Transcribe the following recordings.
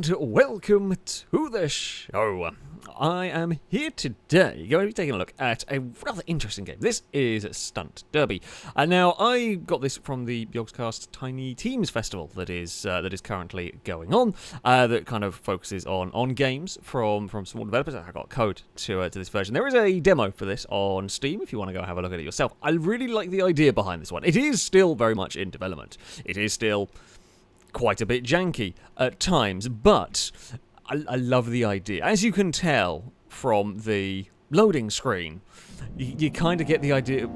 and welcome to the show. I am here today going to be taking a look at a rather interesting game. This is Stunt Derby. And now I got this from the Yogscast Tiny Teams Festival that is currently going on. That kind of focuses on games from small developers. I got code to this version. There is a demo for this on Steam if you want to go have a look at it yourself. I really like the idea behind this one. It is still very much in development. It is still quite a bit janky at times, but I love the idea. As you can tell from the loading screen, you kind of get the idea.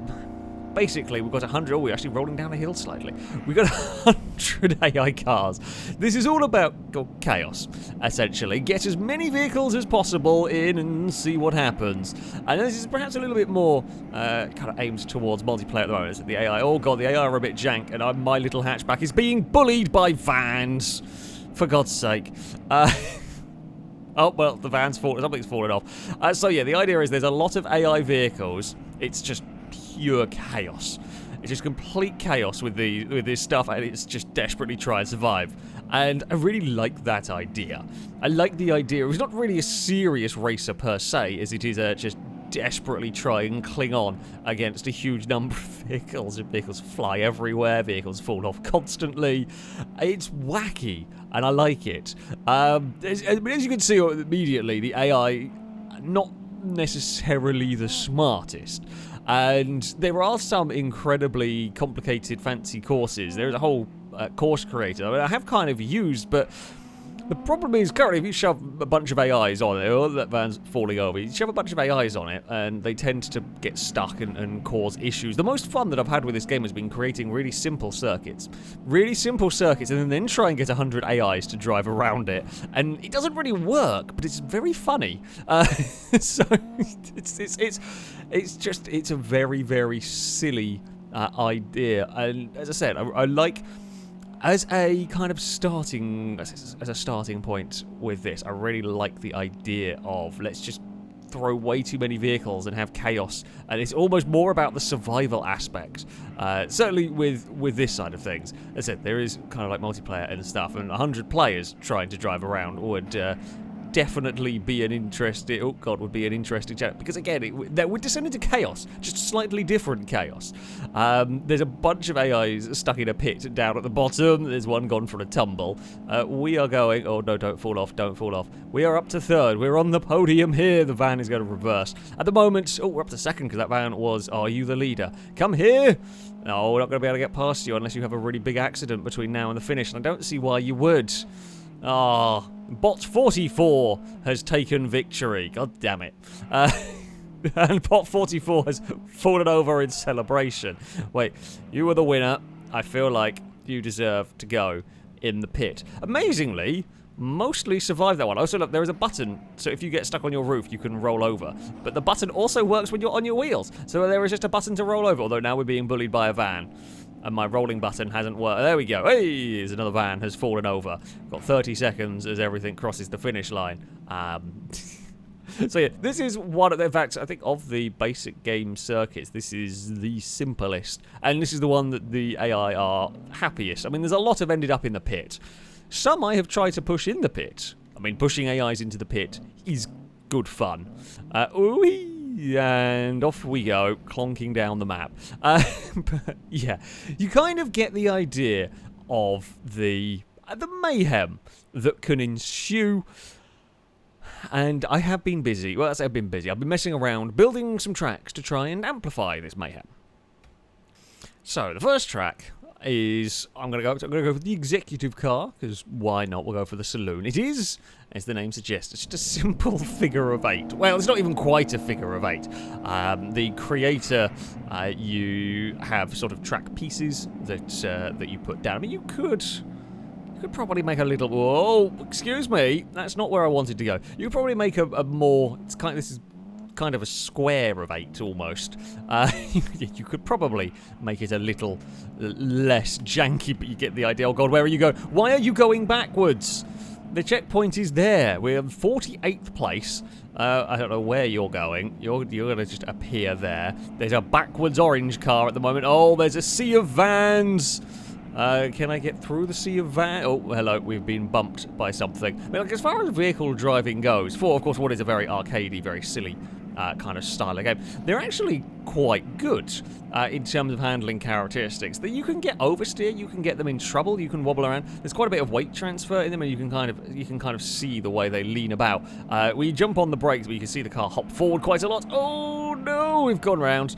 Basically, we've got 100... Oh, we're actually rolling down a hill slightly. We've got 100 AI cars. This is all about chaos, essentially. Get as many vehicles as possible in and see what happens. And this is perhaps a little bit more kind of aimed towards multiplayer at the moment. It's the AI, oh god, the AI are a bit jank, and my little hatchback is being bullied by vans. For God's sake. Oh, well, the van's fallen. Something's fallen off. So, yeah, the idea is there's a lot of AI vehicles. It's just pure chaos. It's just complete chaos with this stuff, and it's just desperately trying to survive. And I really like that idea. I like the idea. It's not really a serious racer per se, as it is just desperately try and cling on against a huge number of vehicles. Vehicles fly everywhere, vehicles fall off constantly. It's wacky, and I like it. As you can see immediately, the AI, not necessarily the smartest. And there are some incredibly complicated, fancy courses. There's a whole course creator I have kind of used, but the problem is, currently, if you shove a bunch of AIs on it, or that van's falling over, you shove a bunch of AIs on it, and they tend to get stuck and cause issues. The most fun that I've had with this game has been creating really simple circuits. And then try and get 100 AIs to drive around it. And it doesn't really work, but it's very funny. So, it's a very, very silly idea. And as I said, I like... As a kind of starting point with this, I really like the idea of let's just throw way too many vehicles and have chaos, and it's almost more about the survival aspect. Certainly with this side of things, as I said, there is kind of like multiplayer and stuff, and 100 players trying to drive around would definitely be an interesting challenge, because again that would descend into chaos, just slightly different chaos. There's a bunch of AIs stuck in a pit down at the bottom. There's one gone for a tumble. We are going, oh no, don't fall off. We are up to third. We're on the podium here. The van is going to reverse at the moment. Oh, we're up to second because that van was, are you the leader? Come here. No, we're not going to be able to get past you unless you have a really big accident between now and the finish, and I don't see why you would. Bot 44 has taken victory. God damn it. And Bot 44 has fallen over in celebration. Wait, you were the winner. I feel like you deserve to go in the pit. Amazingly, mostly survived that one. Also, look, there is a button, so if you get stuck on your roof, you can roll over. But the button also works when you're on your wheels. So there is just a button to roll over, although now we're being bullied by a van. And my rolling button hasn't worked. There we go. Hey, there's another van has fallen over. Got 30 seconds as everything crosses the finish line. So yeah, this is one of the, in fact, I think of the basic game circuits, this is the simplest. And this is the one that the AI are happiest. I mean, there's a lot have ended up in the pit. Some I have tried to push in the pit. I mean, pushing AIs into the pit is good fun. And off we go, clonking down the map. But yeah, you kind of get the idea of the mayhem that can ensue. And I have been busy. Well, I've been busy. I've been messing around, building some tracks to try and amplify this mayhem. So the first track is I'm gonna go for the executive car, because why not? We'll go for the saloon. It is, as the name suggests, it's just a simple figure of 8. Well, it's not even quite a figure of 8. The creator, you have sort of track pieces that you put down. I mean, you could probably make a little. Whoa, excuse me, that's not where I wanted to go. You could probably make a more. This is kind of a square of 8 almost. You could probably make it a little less janky, but you get the idea. Oh god, where are you going? Why are you going backwards? The checkpoint is there. We're in 48th place. I don't know where you're going. You're going to just appear there. There's a backwards orange car at the moment. Oh, there's a sea of vans. Can I get through the sea of van? Oh, hello, we've been bumped by something. I mean, like, as far as vehicle driving goes, for, of course, what is a very arcadey, very silly kind of style of game, they're actually quite good in terms of handling characteristics. That you can get oversteer, you can get them in trouble, you can wobble around. There's quite a bit of weight transfer in them, and you can kind of see the way they lean about. When you jump on the brakes, but you can see the car hop forward quite a lot. Oh no, we've gone round.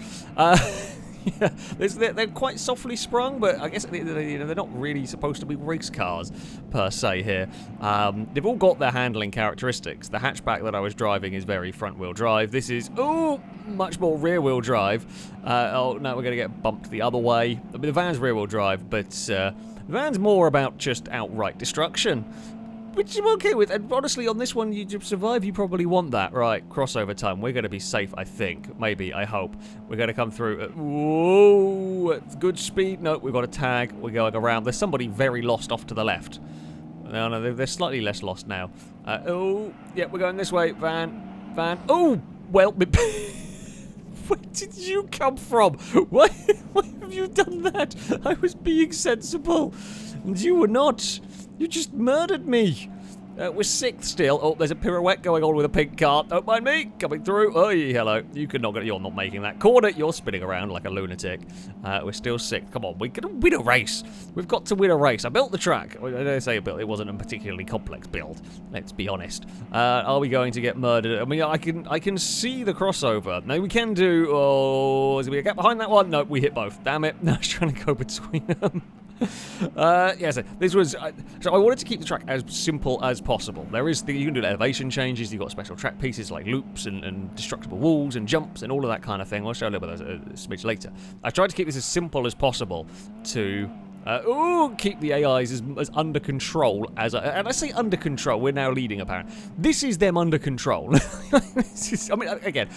Yeah, they're quite softly sprung, but I guess they're not really supposed to be race cars per se here. They've all got their handling characteristics. The hatchback that I was driving is very front-wheel drive. This is, much more rear-wheel drive. Oh, no, we're going to get bumped the other way. I mean, the van's rear-wheel drive, but the van's more about just outright destruction. Which I'm okay with, and honestly, on this one, you to survive, you probably want that. Right, crossover time. We're going to be safe, I think. Maybe, I hope. We're going to come through. Whoa! Good speed. No, we've got a tag. We're going around. There's somebody very lost off to the left. No, they're slightly less lost now. Yeah, we're going this way. Van. Oh! Well, where did you come from? Why have you done that? I was being sensible. And you were not. You just murdered me. We're sixth still. Oh, there's a pirouette going on with a pink car. Don't mind me. Coming through. Oh, hello. You're not making that corner. You're spinning around like a lunatic. We're still sixth. Come on. We're going to win a race. We've got to win a race. I built the track. I don't say I built it. It wasn't a particularly complex build. Let's be honest. Are we going to get murdered? I mean, I can see the crossover. Now, we can do... Oh, is there a gap behind that one? No, we hit both. Damn it. I was trying to go between them. Yes, this was... so I wanted to keep the track as simple as possible. You can do elevation changes, you've got special track pieces like loops and destructible walls and jumps and all of that kind of thing. I'll show a little bit of that a smidge later. I tried to keep this as simple as possible to... keep the AIs as under control as and I say under control, we're now leading apparently. This is them under control. I mean, again...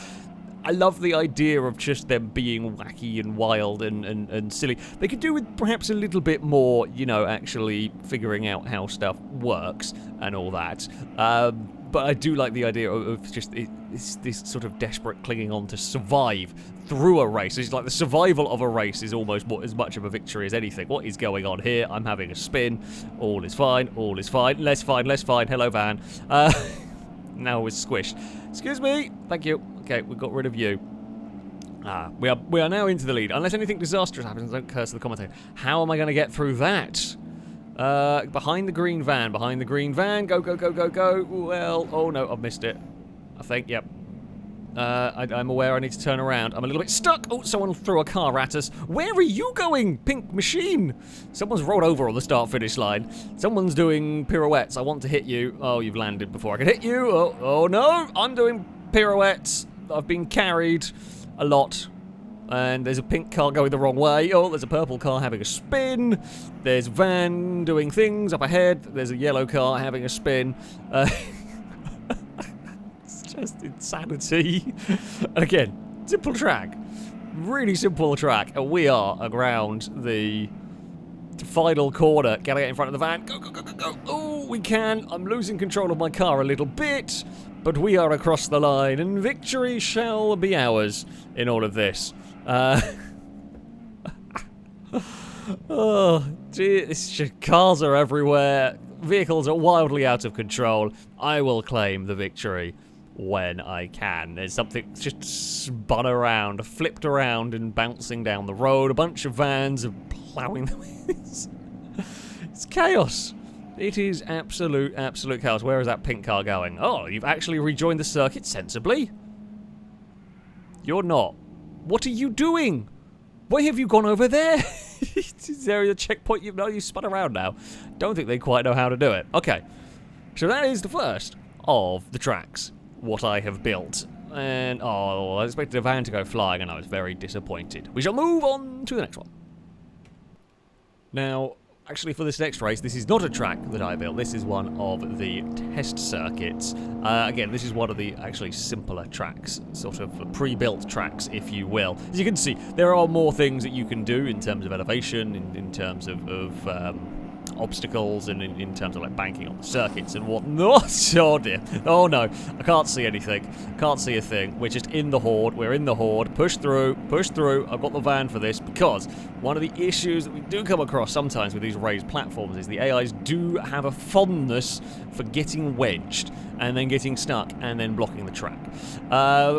I love the idea of just them being wacky and wild and silly. They could do with perhaps a little bit more, actually figuring out how stuff works and all that. But I do like the idea of just this sort of desperate clinging on to survive through a race. It's like the survival of a race is almost as much of a victory as anything. What is going on here? I'm having a spin. All is fine. All is fine. Less fine. Hello, van. Now we're squished. Excuse me. Thank you. Okay, we've got rid of you. We are now into the lead. Unless anything disastrous happens, don't curse the commentator. How am I going to get through that? Behind the green van. Go, go, go, go, go. Well, oh no, I've missed it. I think, yep. I'm aware I need to turn around. I'm a little bit stuck. Oh, someone threw a car at us. Where are you going, pink machine? Someone's rolled over on the start-finish line. Someone's doing pirouettes. I want to hit you. Oh, you've landed before I can hit you. Oh no, I'm doing pirouettes. I've been carried a lot. And there's a pink car going the wrong way. Oh, there's a purple car having a spin. There's a van doing things up ahead. There's a yellow car having a spin. Just insanity. And again, simple track. Really simple track. And we are around the final corner. Gotta get in front of the van. Go, go, go, go, go. Oh, we can. I'm losing control of my car a little bit. But we are across the line. And victory shall be ours in all of this. Oh, gee, cars are everywhere. Vehicles are wildly out of control. I will claim the victory when I can. There's something just spun around, flipped around and bouncing down the road. A bunch of vans are ploughing the ways. It's chaos. It is absolute chaos. Where is that pink car going? Oh, you've actually rejoined the circuit sensibly? You're not. What are you doing? Why have you gone over there? Is there a checkpoint? You spun around now. Don't think they quite know how to do it. Okay. So that is the first of the tracks. What I have built. And, I expected a van to go flying and I was very disappointed. We shall move on to the next one. Now, actually for this next race, this is not a track that I built. This is one of the test circuits. Again, this is one of the actually simpler tracks, sort of pre-built tracks, if you will. As you can see, there are more things that you can do in terms of elevation, in terms of obstacles and in terms of like banking on the circuits and whatnot. Oh dear. Oh no. I can't see anything. Can't see a thing. We're just in the horde. We're in the horde. Push through. Push through. I've got the van for this because one of the issues that we do come across sometimes with these raised platforms is the AIs do have a fondness for getting wedged and then getting stuck and then blocking the track.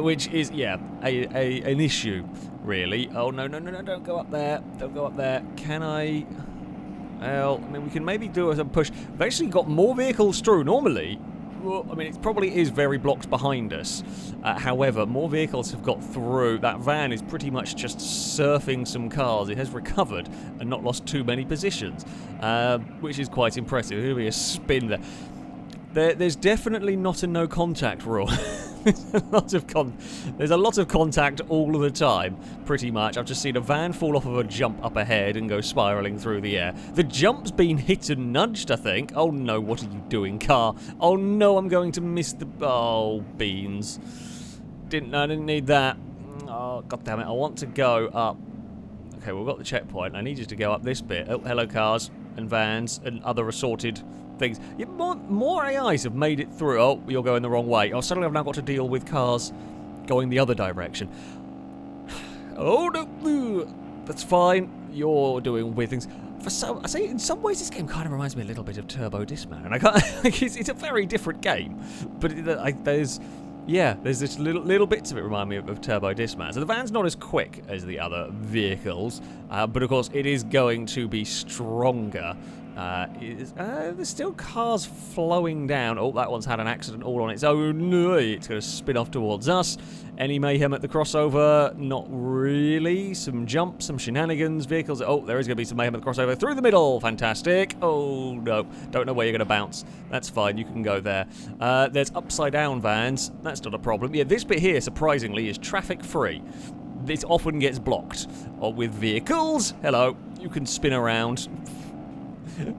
Which is, yeah, an issue, really. Oh, no, don't go up there. Don't go up there. Can I... Well, I mean, we can maybe do a push. We've actually got more vehicles through. Normally, well, I mean, it probably is very blocked behind us. However, more vehicles have got through. That van is pretty much just surfing some cars. It has recovered and not lost too many positions, which is quite impressive. There'll be a spin there. There's definitely not a no contact rule. There's a lot of contact all of the time, pretty much. I've just seen a van fall off of a jump up ahead and go spiralling through the air. The jump's been hit and nudged, I think. Oh no, what are you doing, car? Oh no, I'm going to miss the... Oh, beans. I didn't need that. Oh, god damn it, I want to go up. Okay, we've got the checkpoint. I need you to go up this bit. Oh, hello, cars and vans and other assorted... things. Yeah, more AIs have made it through. Oh, you're going the wrong way. Oh, suddenly I've now got to deal with cars going the other direction. Oh, no. That's fine. You're doing weird things. I say, in some ways, this game kind of reminds me a little bit of Turbo Discman. And I can't... it's a very different game. But there's this little bits of it remind me of Turbo Discman. So the van's not as quick as the other vehicles. But, of course, it is going to be stronger. There's still cars flowing down. Oh, that one's had an accident all on its own. It's going to spin off towards us. Any mayhem at the crossover? Not really. Some jumps, some shenanigans, vehicles. Oh, there is going to be some mayhem at the crossover. Through the middle. Fantastic. Oh, no. Don't know where you're going to bounce. That's fine. You can go there. There's upside-down vans. That's not a problem. Yeah, this bit here, surprisingly, is traffic-free. This often gets blocked with vehicles. Hello. You can spin around.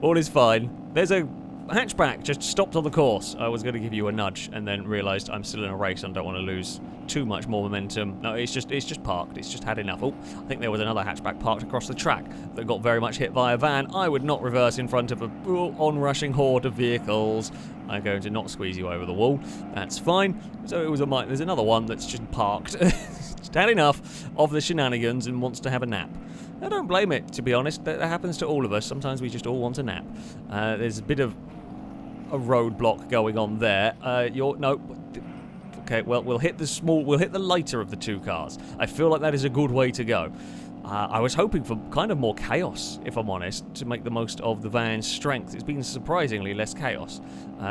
All is fine. There's a hatchback just stopped on the course. I was going to give you a nudge and then realised I'm still in a race and don't want to lose too much more momentum. No, it's just parked. It's just had enough. Oh, I think there was another hatchback parked across the track that got very much hit by a van. I would not reverse in front of a onrushing horde of vehicles. I'm going to not squeeze you over the wall. That's fine. So it was there's another one that's just parked. Just had enough of the shenanigans and wants to have a nap. I don't blame it, to be honest. That happens to all of us. Sometimes we just all want a nap. There's a bit of a roadblock going on there. No. Okay, well, we'll hit the lighter of the two cars. I feel like that is a good way to go. I was hoping for kind of more chaos, if I'm honest, to make the most of the van's strength. It's been surprisingly less chaos.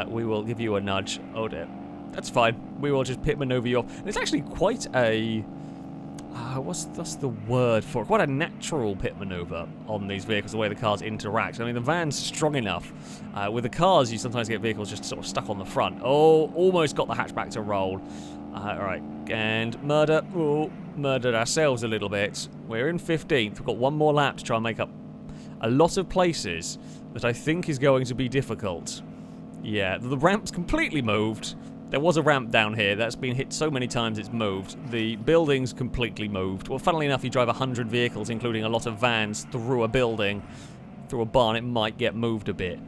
We will give you a nudge. Oh dear. That's fine. We will just pit maneuver you off. And it's actually quite a... what's the word for it? Quite a natural pit maneuver on these vehicles, the way the cars interact. I mean, the van's strong enough. With the cars, you sometimes get vehicles just sort of stuck on the front. Oh, almost got the hatchback to roll. Alright, and murder. Oh, murdered ourselves a little bit. We're in 15th. We've got one more lap to try and make up a lot of places that I think is going to be difficult. Yeah, the ramp's completely moved. There was a ramp down here that's been hit so many times it's moved. The building's completely moved. Well, funnily enough, you drive 100 vehicles, including a lot of vans, through a building, through a barn, it might get moved a bit.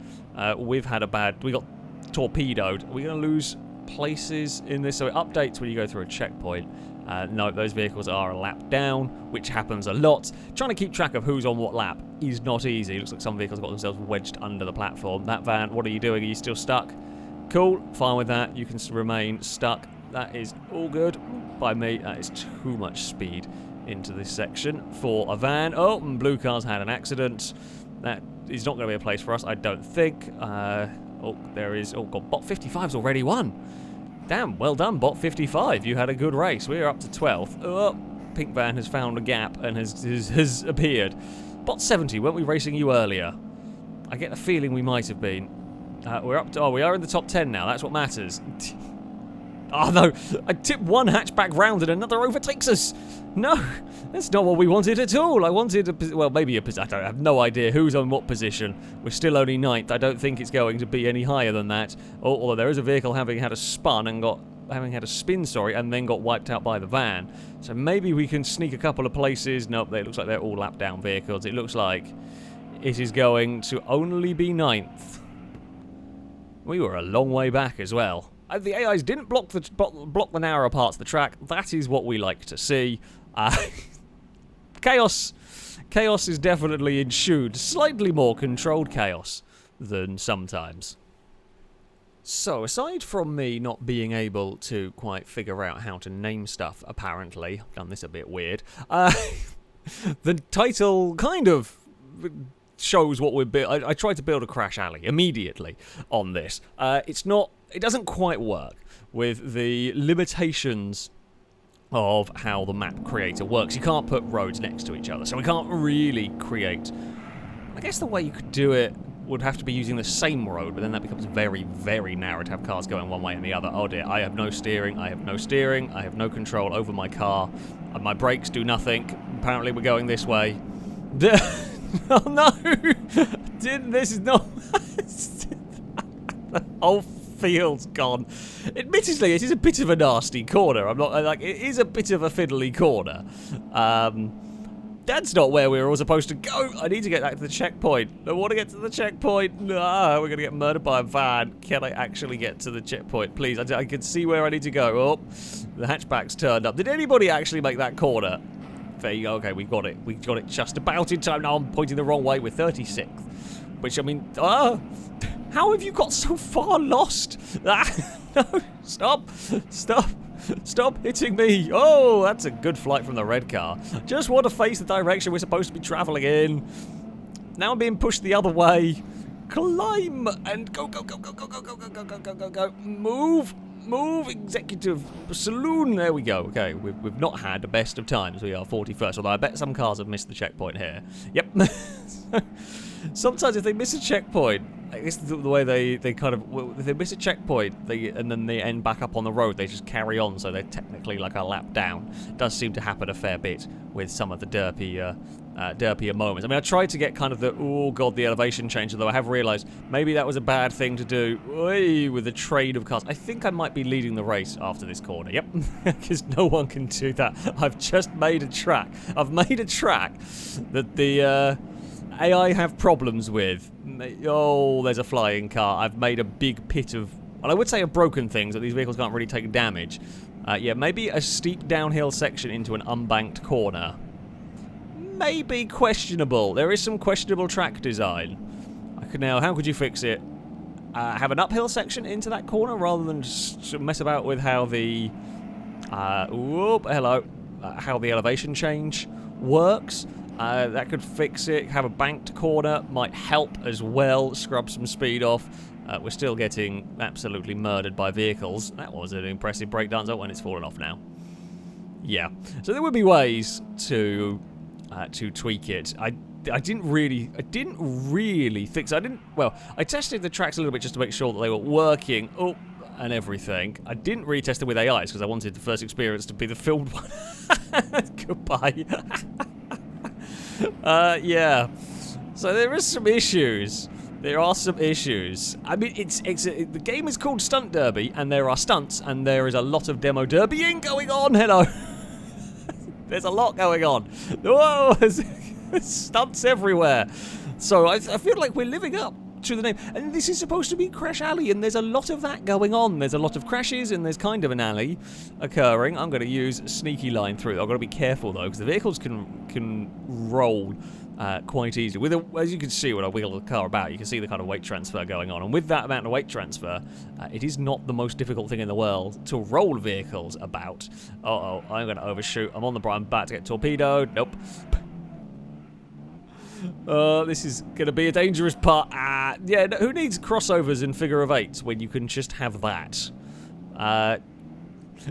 We got torpedoed. Are we going to lose places in this? So it updates when you go through a checkpoint. No, those vehicles are a lap down, which happens a lot. Trying to keep track of who's on what lap is not easy. Looks like some vehicles got themselves wedged under the platform. That van, what are you doing? Are you still stuck? Cool, fine with that. You can remain stuck. That is all good by me. That is too much speed into this section for a van. Oh, and blue car's had an accident. That is not going to be a place for us, I don't think. Oh, there is... Oh, God, Bot 55's already won. Damn, well done, Bot 55. You had a good race. We're up to 12th. Oh, pink van has found a gap and has appeared. Bot 70, weren't we racing you earlier? I get the feeling we might have been. We're up to... Oh, we are in the top 10 now. That's what matters. Oh, no. I tipped one hatchback round and another overtakes us. No, that's not what we wanted at all. I wanted well, maybe a position. I have no idea who's on what position. We're still only 9th. I don't think it's going to be any higher than that. Although there is a vehicle having had a spin, and then got wiped out by the van. So maybe we can sneak a couple of places. Nope, it looks like they're all lap down vehicles. It looks like... it is going to only be 9th. We were a long way back as well. The AIs didn't block the narrower parts of the track. That is what we like to see. Chaos is definitely ensued. Slightly more controlled chaos than sometimes. So, aside from me not being able to quite figure out how to name stuff, apparently, I've done this a bit weird, the title kind of shows what we're building. I tried to build a crash alley immediately on this. It doesn't quite work with the limitations of how the map creator works. You can't put roads next to each other, so we can't really create... I guess the way you could do it would have to be using the same road, but then that becomes very, very narrow to have cars going one way and the other. Oh dear, I have no steering, I have no control over my car, and my brakes do nothing. Apparently we're going this way. Oh no! This is not... The whole field's gone. Admittedly, it is a bit of a nasty corner. I'm not... Like, it is a bit of a fiddly corner. That's not where we were all supposed to go. I need to get back to the checkpoint. I want to get to the checkpoint. No, we're going to get murdered by a van. Can I actually get to the checkpoint? Please, I can see where I need to go. Oh, the hatchback's turned up. Did anybody actually make that corner? There you go. Okay, we got it. We got it just about in time. Now I'm pointing the wrong way. We're 36th. Which, I mean, how have you got so far lost? No, stop. Stop hitting me! Oh, that's a good flight from the red car. Just want to face the direction we're supposed to be travelling in. Now I'm being pushed the other way. Climb and go. Move, executive saloon. There we go. Okay, we've not had the best of times. We are 41st, although I bet some cars have missed the checkpoint here. Yep. Sometimes if they miss a checkpoint, I guess the way they kind of... If they miss a checkpoint and then they end back up on the road, they just carry on, so they're technically like a lap down. It does seem to happen a fair bit with some of the derpier moments. I mean, I tried to get kind of the, oh god, the elevation change, although I have realised maybe that was a bad thing to do with the train of cars. I think I might be leading the race after this corner. Yep, because no one can do that. I've just made a track. I've made a track that the... AI have problems with. Oh, there's a flying car. I've made a big pit of... Well, I would say of broken things, that these vehicles can't really take damage. Yeah, maybe a steep downhill section into an unbanked corner. Maybe questionable. There is some questionable track design. How could you fix it? Have an uphill section into that corner rather than just mess about with how the... how the elevation change works. That could fix it. Have a banked corner might help as well. Scrub some speed off. We're still getting absolutely murdered by vehicles. That was an impressive breakdance. Oh, and it's fallen off now. Yeah. So there would be ways to tweak it. I didn't really fix. Well, I tested the tracks a little bit just to make sure that they were working. Oh, and everything. I didn't really test it with AIs because I wanted the first experience to be the filmed one. Goodbye. Yeah. So there is some issues. There are some issues. I mean, the game is called Stunt Derby, and there are stunts, and there is a lot of demo derbying going on. Hello. There's a lot going on. Whoa, there's stunts everywhere. So I feel like we're living up to the name. And this is supposed to be Crash Alley, and there's a lot of that going on. There's a lot of crashes, and there's kind of an alley occurring. I'm going to use Sneaky Line through. I've got to be careful, though, because the vehicles can roll quite easily. As you can see when I wiggle the car about, you can see the kind of weight transfer going on. And with that amount of weight transfer, it is not the most difficult thing in the world to roll vehicles about. Uh-oh, I'm going to overshoot. I'm on the I'm about to get torpedoed. Nope. This is going to be a dangerous part. Yeah, who needs crossovers in figure of eights when you can just have that?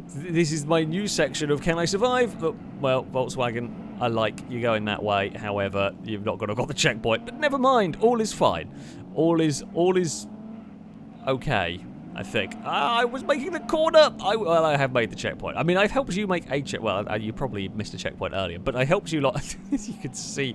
This is my new section of Can I Survive? Well, Volkswagen, I like you going that way. However, you've not got the checkpoint. But never mind, all is fine. All is okay, I think. I was making the corner. Well, I have made the checkpoint. I mean, I've helped you make a check. Well, you probably missed a checkpoint earlier, but I helped you lot. As you can see.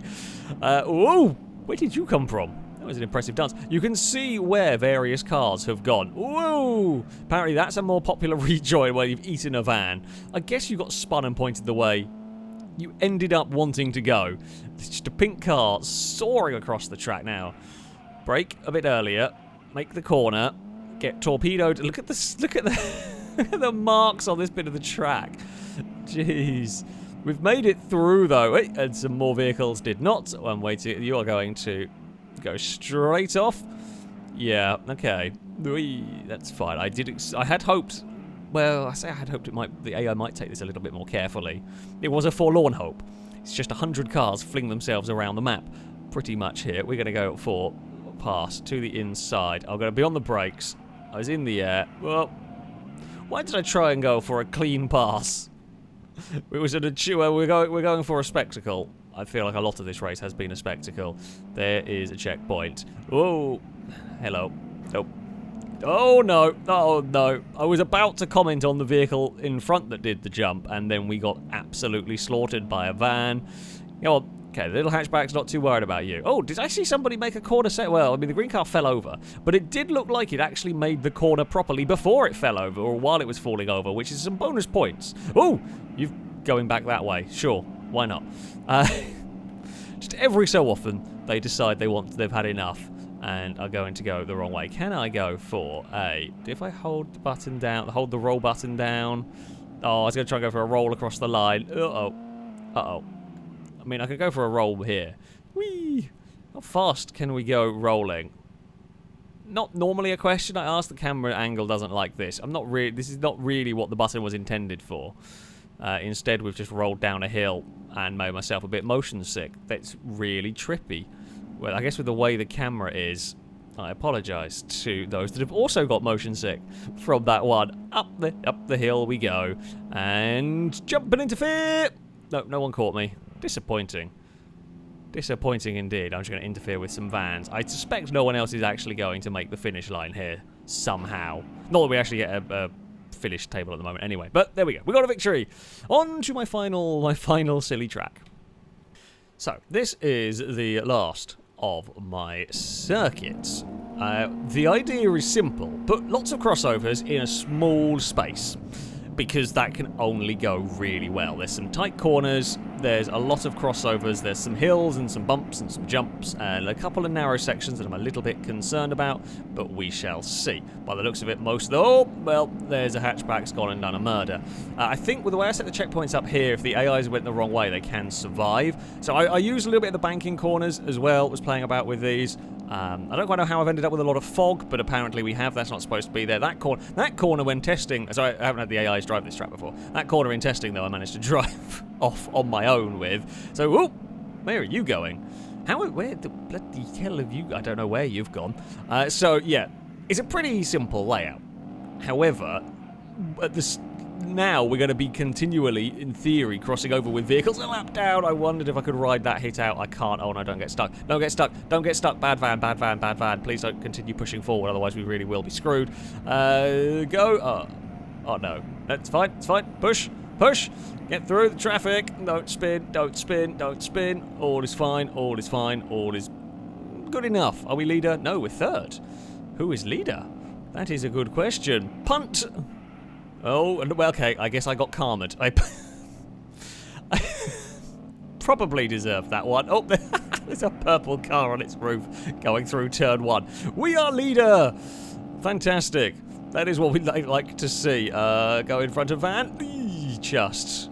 Whoa! Where did you come from? That was an impressive dance. You can see where various cars have gone. Whoa! Apparently that's a more popular rejoin where you've eaten a van. I guess you got spun and pointed the way you ended up wanting to go. It's just a pink car soaring across the track now. Brake a bit earlier, make the corner, get torpedoed. Look at the look at the marks on this bit of the track. Jeez. We've made it through though, and some more vehicles did not. I'm waiting. You are going to go straight off. Yeah, okay. That's fine. I had hoped. Well, I say I had hoped the AI might take this a little bit more carefully. It was a forlorn hope. It's just 100 cars fling themselves around the map, pretty much here. We're going to go for pass to the inside. I'm going to be on the brakes. I was in the air. Well, why did I try and go for a clean pass? It was we're going for a spectacle. I feel like a lot of this race has been a spectacle. There is a checkpoint. Oh, hello. Nope. Oh no, oh no. I was about to comment on the vehicle in front that did the jump, and then we got absolutely slaughtered by a van. You know, okay, the little hatchback's not too worried about you. Oh, did I see somebody make a corner set? Well, I mean, the green car fell over, but it did look like it actually made the corner properly before it fell over, or while it was falling over, which is some bonus points. Oh, you're going back that way. Sure, why not? Just every so often, they decide they've had enough and are going to go the wrong way. Can I go for a... If I hold the button down, hold the roll button down... Oh, I was going to try and go for a roll across the line. Uh-oh. Uh-oh. I mean, I could go for a roll here. Whee! How fast can we go rolling? Not normally a question I ask. The camera angle doesn't like this. This is not really what the button was intended for. Instead, we've just rolled down a hill and made myself a bit motion sick. That's really trippy. Well, I guess with the way the camera is, I apologise to those that have also got motion sick from that one. Up the hill we go. And jump and interfere! No one caught me. Disappointing. Disappointing indeed. I'm just going to interfere with some vans. I suspect no one else is actually going to make the finish line here, somehow. Not that we actually get a finish table at the moment anyway. But there we go. We got a victory. On to my final silly track. So, this is the last of my circuits. The idea is simple. Put lots of crossovers in a small space, because that can only go really well. There's some tight corners, there's a lot of crossovers, there's some hills and some bumps and some jumps, and a couple of narrow sections that I'm a little bit concerned about, but we shall see. By the looks of it, oh, well, there's a hatchback's gone and done a murder. I think with the way I set the checkpoints up here, if the AIs went the wrong way, they can survive. So I used a little bit of the banking corners as well, was playing about with these. I don't quite know how I've ended up with a lot of fog, but apparently we have. That's not supposed to be there. That corner when testing... Sorry, I haven't had the AIs drive this track before. That corner in testing, though, I managed to drive off on my own with. So, where are you going? Where the bloody hell have you... I don't know where you've gone. So, yeah, it's a pretty simple layout. However, now we're going to be continually, in theory, crossing over with vehicles a lap down. I wondered if I could ride that hit out. I can't. Oh no, don't get stuck. Don't get stuck. Don't get stuck. Bad van, bad van, bad van. Please don't continue pushing forward, otherwise we really will be screwed. Go. Oh no. It's fine. It's fine. Push. Push. Get through the traffic. Don't spin. Don't spin. Don't spin. All is fine. All is fine. All is good enough. Are we leader? No, we're third. Who is leader? That is a good question. Punt. Oh, well, okay, I guess I got karmed. I probably deserved that one. Oh, there's a purple car on its roof going through turn 1. We are leader! Fantastic. That is what we'd like to see. Go in front of van. Just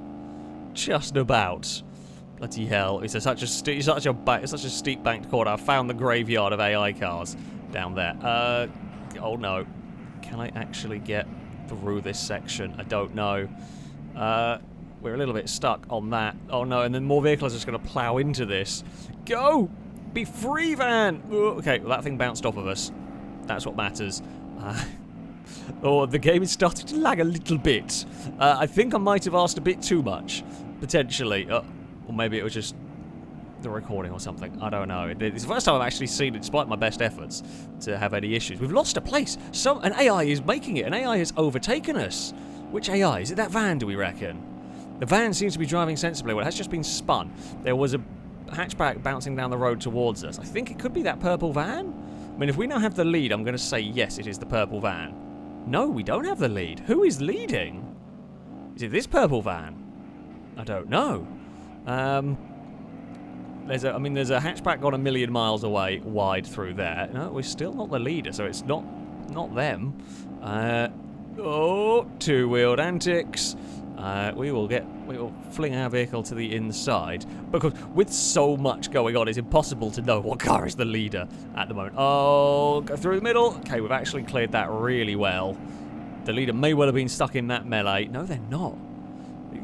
about. Bloody hell. It's such a steep banked corner. I found the graveyard of AI cars down there. Oh no. Can I actually get through this section? I don't know. We're a little bit stuck on that. Oh no, and then more vehicles are just going to plow into this. Go! Be free, van! Ooh, okay, well, that thing bounced off of us. That's what matters. Oh, the game is starting to lag a little bit. I think I might have asked a bit too much, potentially. Or maybe it was just the recording or something. I don't know. It's the first time I've actually seen it, despite my best efforts, to have any issues. We've lost a place. An AI is making it. An AI has overtaken us. Which AI? Is it that van, do we reckon? The van seems to be driving sensibly. Well, it has just been spun. There was a hatchback bouncing down the road towards us. I think it could be that purple van. I mean, if we now have the lead, I'm going to say yes, it is the purple van. No, we don't have the lead. Who is leading? Is it this purple van? I don't know. There's a hatchback gone a million miles away, wide through there. No, we're still not the leader, so it's not them. Two-wheeled antics. We will fling our vehicle to the inside, because with so much going on, it's impossible to know what car is the leader at the moment. Oh, go through the middle. Okay, we've actually cleared that really well. The leader may well have been stuck in that melee. No, they're not.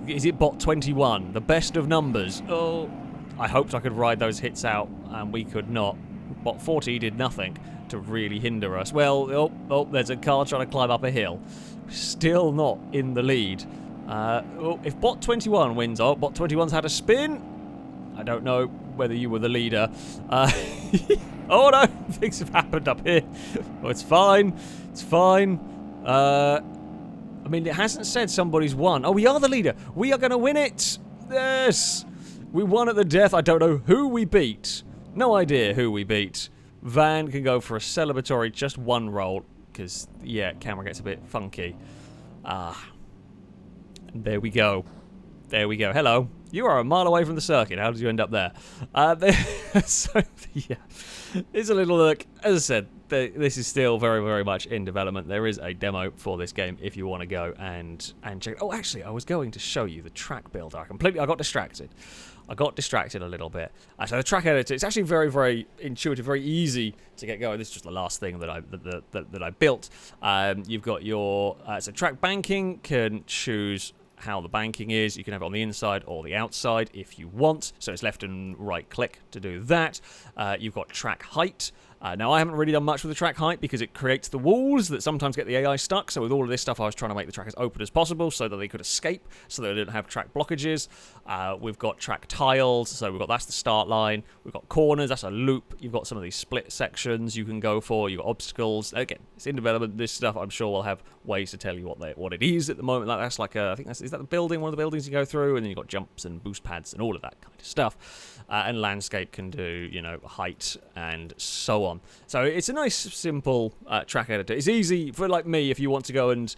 Is it bot 21? The best of numbers. Oh, I hoped I could ride those hits out, and we could not. Bot 40 did nothing to really hinder us. Well, there's a car trying to climb up a hill. Still not in the lead. If bot 21 wins, bot 21's had a spin. I don't know whether you were the leader. Oh no, things have happened up here. Oh, it's fine. It's fine. I mean, it hasn't said somebody's won. Oh, we are the leader. We are going to win it. Yes. We won at the death. I don't know who we beat. No idea who we beat. Van can go for a celebratory just one roll, because, yeah, camera gets a bit funky. And there we go. There we go. Hello. You are a mile away from the circuit. How did you end up there? So, yeah. It's a little look. As I said, this is still very, very much in development. There is a demo for this game if you want to go and check it. Oh, actually, I was going to show you the track builder. I got distracted. I got distracted a little bit. So the track editor, it's actually very, very intuitive, very easy to get going. This is just the last thing that I built. You've got your so track banking, can choose how the banking is. You can have it on the inside or the outside if you want. So it's left and right click to do that. You've got track height. Now, I haven't really done much with the track height because it creates the walls that sometimes get the AI stuck. So with all of this stuff, I was trying to make the track as open as possible so that they could escape, so they didn't have track blockages. We've got track tiles, so that's the start line. We've got corners, that's a loop. You've got some of these split sections you can go for. You've got obstacles. Again, it's in development. This stuff, I'm sure, will have ways to tell you what it is at the moment. That's like is that the building? One of the buildings you go through, and then you've got jumps and boost pads and all of that kind of stuff. And landscape can do, height and so on. So it's a nice, simple track editor. It's easy for, like me, if you want to go and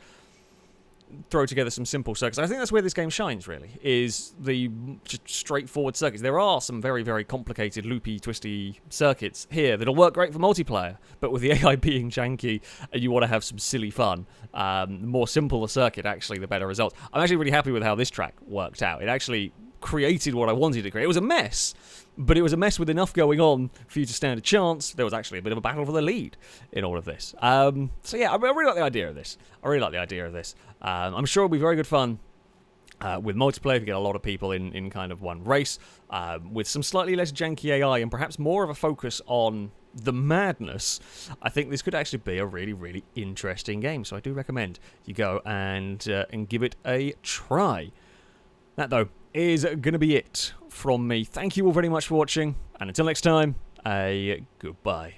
throw together some simple circuits. I think that's where this game shines, really, is the just straightforward circuits. There are some very, very complicated, loopy, twisty circuits here that'll work great for multiplayer, but with the AI being janky and you want to have some silly fun, the more simple the circuit, actually, the better results. I'm actually really happy with how this track worked out. It actually created what I wanted to create. It was a mess, but it was a mess with enough going on for you to stand a chance. There was actually a bit of a battle for the lead in all of this. So yeah, I really like the idea of this. I'm sure it'll be very good fun with multiplayer if you get a lot of people in kind of one race, with some slightly less janky AI and perhaps more of a focus on the madness. I think this could actually be a really, really interesting game. So I do recommend you go and give it a try. That, though, is going to be it from me. Thank you all very much for watching, and until next time, a goodbye.